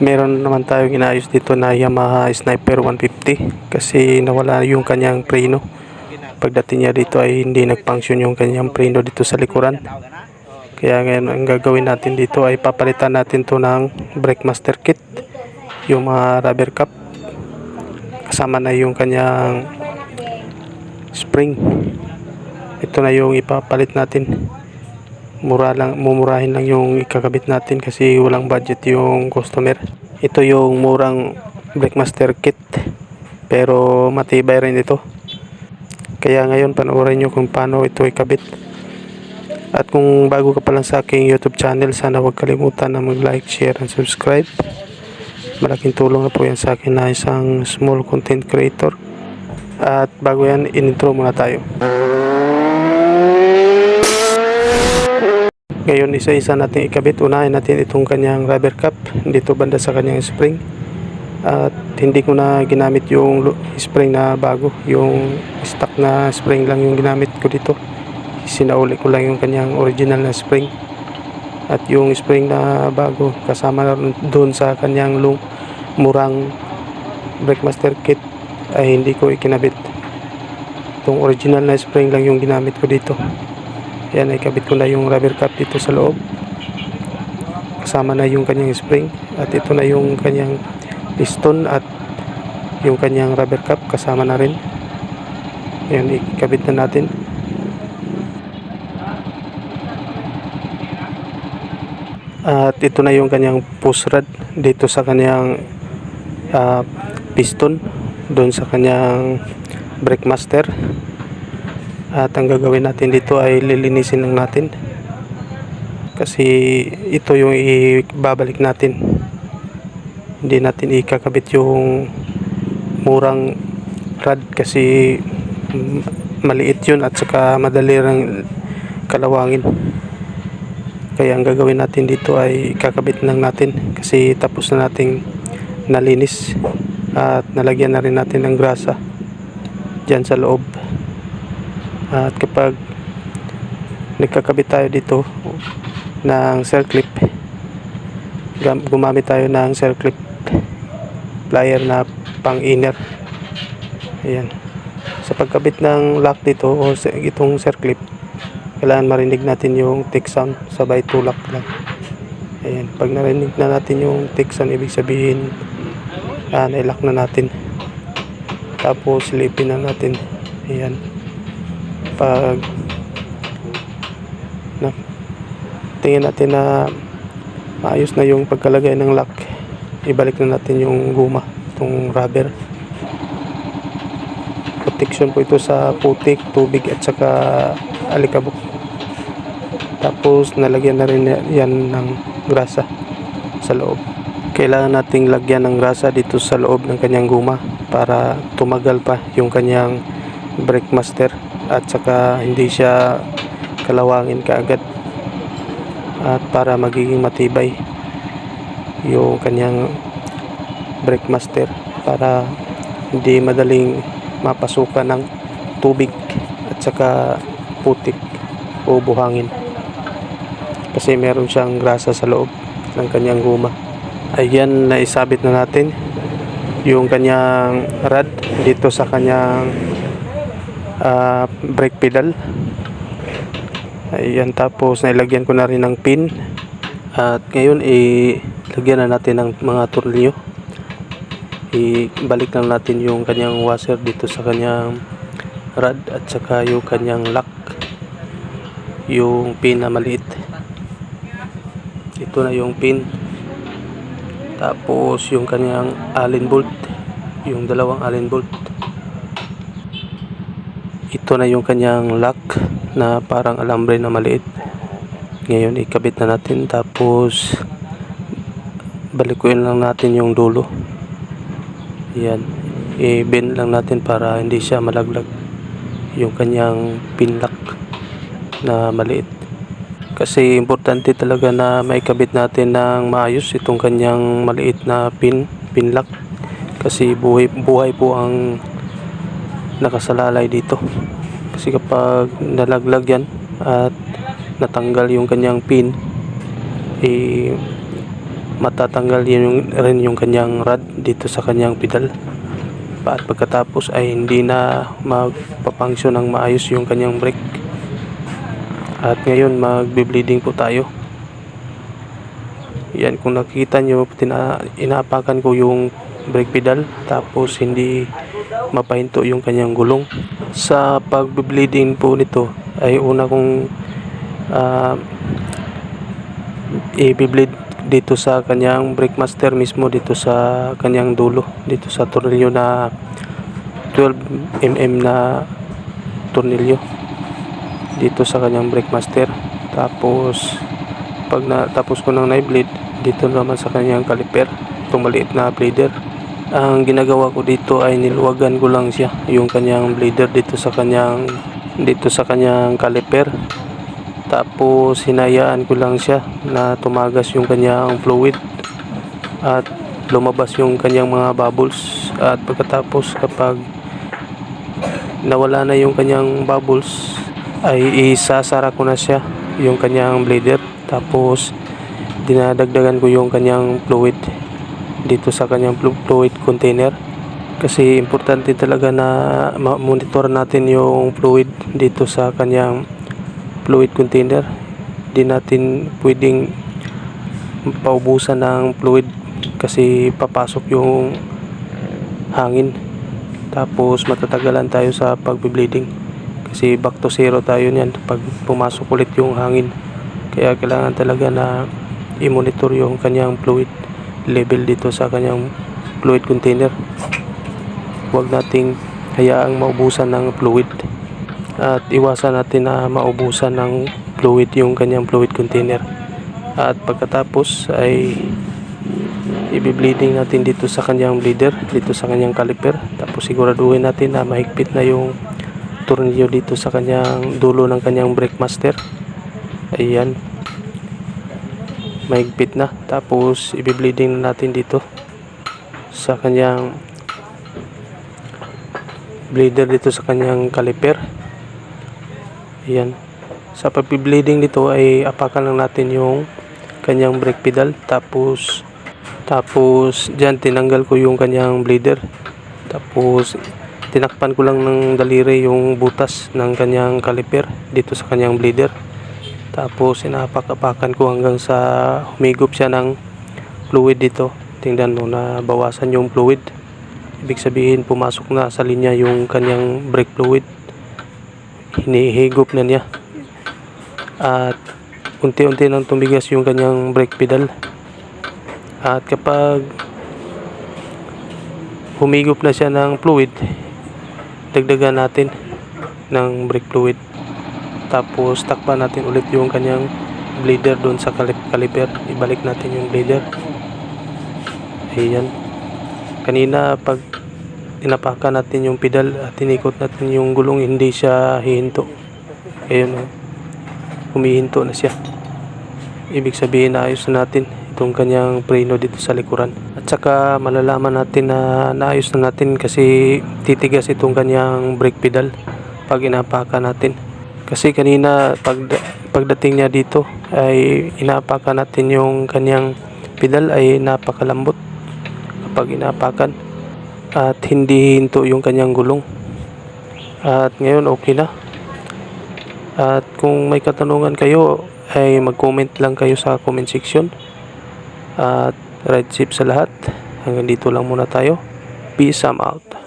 Meron naman tayong inayos dito na Yamaha Sniper 150 kasi nawala yung kanyang preno. Pagdating niya dito ay hindi nag-function yung kanyang preno dito sa likuran. Kaya ngayon ang gagawin natin dito ay papalitan natin to ng brake master kit, yung mga rubber cap, kasama na yung kanyang spring. Ito na yung ipapalit natin. Mumurahin lang yung ikakabit natin kasi walang budget yung customer. Ito yung murang brake master kit pero matibay rin ito. Kaya ngayon panoorin nyo kung paano ito ikabit. At kung bago ka pa lang sa aking YouTube channel, sana huwag kalimutan na mag-like, share, and subscribe. Malaking tulong na po yan sa akin na isang small content creator. At bago yan, in-intro muna tayo. Ngayon isa-isa natin ikabit. Unahin natin itong kanyang rubber cap dito banda sa kanyang spring. At hindi ko na ginamit yung spring na bago, yung stock na spring lang yung ginamit ko dito. Sinauli ko lang yung kanyang original na spring. At yung spring na bago kasama na doon sa kanyang murang brake master kit ay hindi ko ikinabit. Itong original na spring lang yung ginamit ko dito. Yan, ay kabit ko na yung rubber cap dito sa loob. Kasama na yung kanyang spring. At ito na yung kanyang piston at yung kanyang rubber cap kasama na rin. Yan, ikabit na natin. At ito na yung kanyang push rod dito sa kanyang piston doon sa kanyang brake master. At ang gagawin natin dito ay lilinisin lang natin kasi ito yung ibabalik natin. Hindi natin ikakabit yung murang rod kasi maliit yun at saka madali lang kalawangin. Kaya ang gagawin natin dito ay ikakabit lang natin kasi tapos na nating nalinis at nalagyan na rin natin ng grasa dyan sa loob. At kapag nagkakabit tayo dito ng circlip, gumamit tayo ng circlip plier na pang inner. Ayan. Sa pagkabit ng lock dito o itong circlip, kailangan marinig natin yung tick sound, sabay tulak lang. Ayan. Pag narinig na natin yung tick sound, ibig sabihin nailock na natin. Tapos silipin na natin. Ayan. Pag tingin natin na maayos na yung pagkalagay ng lock, ibalik na natin yung guma, itong rubber. Protection po ito sa putik, tubig at saka alikabok. Tapos nalagyan na rin yan ng grasa sa loob. Kailangan nating lagyan ng grasa dito sa loob ng kanyang guma para tumagal pa yung kanyang brake master at saka hindi siya kalawangin kaagad, at para magiging matibay yung kanyang brake master para hindi madaling mapasukan ng tubig at saka putik o buhangin kasi meron siyang grasa sa loob ng kanyang guma. Ayan, naisabit na natin yung kanyang rod dito sa kanyang brake pedal. Ayan, tapos nailagyan ko na rin ng pin. At ngayon ilagyan na natin ng mga tornilyo. Ibalik lang natin yung kanyang washer dito sa kanyang rod at saka yung kanyang lock, yung pin na maliit. Ito na yung pin. Tapos yung kanyang allen bolt, yung dalawang allen bolt. Ito na yung kanyang lock na parang alambre na maliit. Ngayon ikabit na natin, tapos balikuin lang natin yung dulo. Yan, i-bend lang natin para hindi siya malaglag yung kanyang pin lock na maliit. Kasi importante talaga na maikabit natin ng maayos itong kanyang maliit na pin lock kasi buhay po ang nakasalalay dito. Kasi kapag nalaglag yan at natanggal yung kanyang pin, matatanggal rin yung kanyang rod dito sa kanyang pedal. At pagkatapos ay hindi na magpapangsyon ng maayos yung kanyang brake. At ngayon magbe-bleeding po tayo. Yan, kung nakikita nyo, inaapakan ko yung brake pedal tapos hindi mapahinto yung kanyang gulong. Sa pagbe-bleeding po nito ay una kong i-bleed dito sa kanyang brake master mismo, dito sa kanyang dulo, dito sa tornilyo na 12mm na tornilyo dito sa kanyang brake master. Tapos pag natapos ko ng na-bleed, dito naman sa kanyang caliper, itong maliit na bleeder. Ang ginagawa ko dito ay niluwagan ko lang siya, yung kanyang bleeder dito sa kanyang caliper. Tapos hinayaan ko lang siya na tumagas yung kanyang fluid at lumabas yung kanyang mga bubbles. At pagkatapos, kapag nawala na yung kanyang bubbles, ay isasara ko na siya, yung kanyang bleeder. Tapos dinadagdagan ko yung kanyang fluid dito sa kanyang fluid container, kasi importante talaga na monitor natin yung fluid dito sa kanyang fluid container. Di natin pwedeng paubusan ng fluid kasi papasok yung hangin, tapos matatagalan tayo sa pagbe-bleeding kasi back to zero tayo niyan pag pumasok ulit yung hangin. Kaya kailangan talaga na i-monitor yung kanyang fluid level dito sa kanyang fluid container. Huwag nating hayaang maubusan ng fluid at iwasan natin na maubusan ng fluid yung kanyang fluid container. At pagkatapos ay i-bleeding natin dito sa kanyang bleeder, dito sa kanyang caliper. Tapos siguraduhin natin na mahigpit na yung tornilyo dito sa kanyang dulo ng kanyang brake master. Ayan, mahigpit na. Tapos i-bleeding na natin dito sa kanyang bleeder, dito sa kanyang caliper. Ayan, sa pag-bleeding dito ay apakan lang natin yung kanyang brake pedal. Tapos dyan tinanggal ko yung kanyang bleeder. Tapos tinakpan ko lang ng daliri yung butas ng kanyang caliper dito sa kanyang bleeder. Tapos inapak-apakan ko hanggang sa humigop siya ng fluid dito. Tingnan mo na bawasan yung fluid, ibig sabihin pumasok na sa linya yung kanyang brake fluid, hinihigop na niya. At unti-unti nang tumigas yung kanyang brake pedal. At kapag humigop na siya ng fluid, dagdagan natin ng brake fluid. Tapos takpan natin ulit yung kanyang bleeder doon sa caliper. Ibalik natin yung bleeder. Ayan, kanina pag inapakan natin yung pedal at tinikot natin yung gulong, hindi siya hihinto. Ayun, humihinto na siya. Ibig sabihin naayos na natin itong kanyang preno dito sa likuran. At saka malalaman natin na naayos na natin kasi titigas itong kanyang brake pedal pag inapakan natin. Kasi kanina pagdating niya dito ay inapakan natin yung kanyang pedal, ay napakalambot kapag inapakan at hindi hinto yung kanyang gulong. At ngayon okay na. At kung may katanungan kayo ay mag-comment lang kayo sa comment section. At ride safe sa lahat. Hanggang dito lang muna tayo. Peace out.